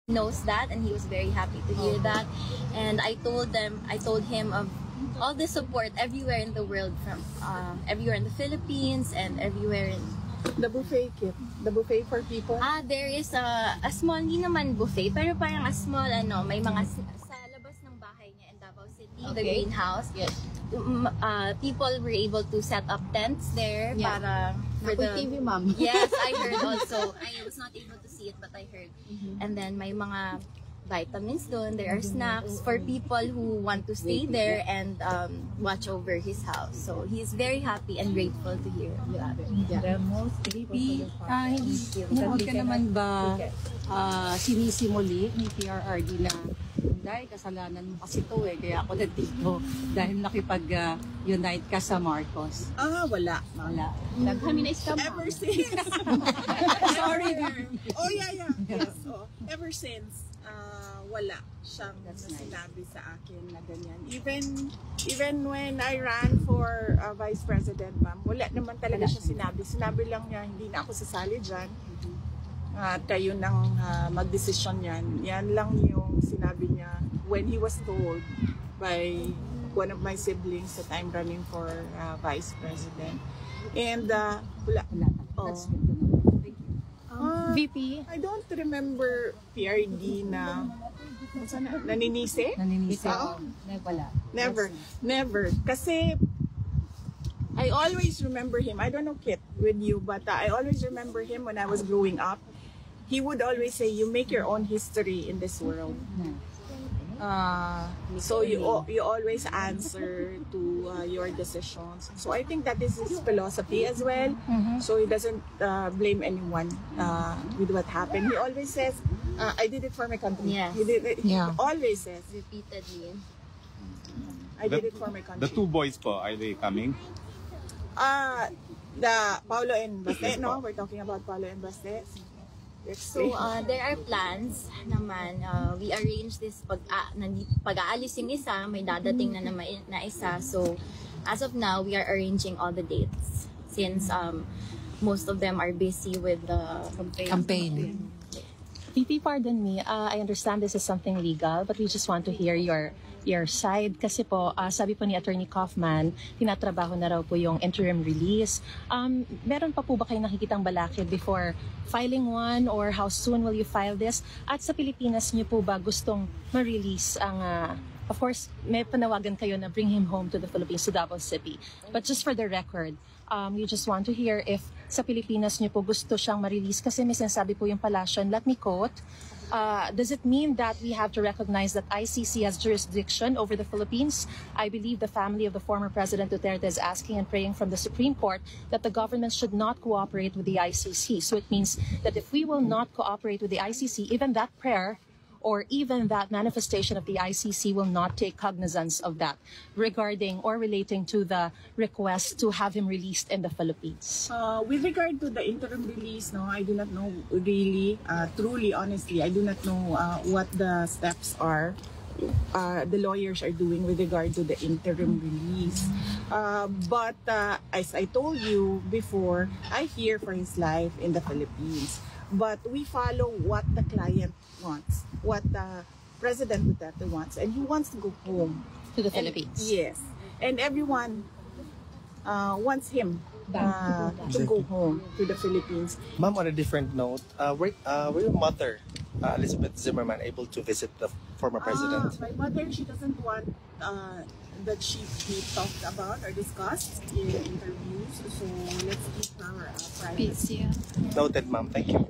knows that, and he was very happy to hear that. And I told him of all the support everywhere in the world, from everywhere in the Philippines and everywhere in the buffet kit, the buffet for people. There is a small, hindi naman buffet, pero parang a small may mga sa labas ng bahay niya in Davao City, the greenhouse. Yes. People were able to set up tents there para for the TV, ma'am. Yes, I heard also. I was not able to see it, but I heard. And then may mga vitamins doon. There are snacks for people who want to stay there and watch over his house. So he's very happy and grateful to hear that. VP, huwag ka naman ba sinisimuli ni PRRD na dahil kasalanan mo kasi ito kaya ako nandito dahil nakipag-unite ka sa Marcos? Wala. Nag-harmonize ka, ma'am. Ever since. Sorry. Oh, yeah. Yes. So, ever since, wala siyang sinabi sa akin na ganyan. Even when I ran for Vice President, ma'am, wala naman talaga siya sinabi. Sinabi lang niya, hindi na ako sasali dyan. Tayo nang magdesisyon yan. Yan lang yung sinabi niya when he was told by one of my siblings that I'm running for Vice President. And wala. That's good to know. Thank you. VP? I don't remember PRD na naninisi? Naninisi? Wala. Never. Kasi I always remember him. I don't know, Kit, with you, but I always remember him when I was growing up. He would always say, you make your own history in this world. So you always answer to your decisions. So I think that is his philosophy as well. So he doesn't blame anyone with what happened. He always says, I did it for my country. Yes. He did it. He always says Repeatedly. I did it for my country. The two boys po, are they coming? The Paulo and Baste, no? We're talking about Paulo and Baste. So there are plans naman. We arrange this pag-aalis yung isa, may dadating na naman na isa. So as of now, we are arranging all the dates since most of them are busy with the campaign. VP, pardon me, I understand this is something legal, but we just want to hear your side. Kasi po, sabi po ni Attorney Kaufman, tinatrabaho na raw po yung interim release. Meron pa po ba kayong nakikitang balakid before filing one, or how soon will you file this? At sa Pilipinas niyo po ba gustong ma-release ang... of course, may panawagan kayo na bring him home to the Philippines, to Davao City. But just for the record, we just want to hear if sa Pilipinas niyo po gusto siyang ma-release, kasi may sinasabi po yung palasyon. Let me quote, does it mean that we have to recognize that ICC has jurisdiction over the Philippines? I believe the family of the former President Duterte is asking and praying from the Supreme Court that the government should not cooperate with the ICC. So it means that if we will not cooperate with the ICC, even that prayer or even that manifestation of the ICC will not take cognizance of that regarding or relating to the request to have him released in the Philippines. With regard to the interim release, no, I do not know really, truly, honestly, I do not know what the steps are the lawyers are doing with regard to the interim release. But as I told you before, I fear for his life in the Philippines. But we follow what the client wants, what President Duterte wants, and he wants to go home to the Philippines. Yes, and everyone wants him to go home to the Philippines. Ma'am, on a different note, were your mother, Elizabeth Zimmerman, able to visit the former president? My mother, she doesn't want that she be talked about or discussed in interviews, so let's keep our privacy. Noted, ma'am. Thank you.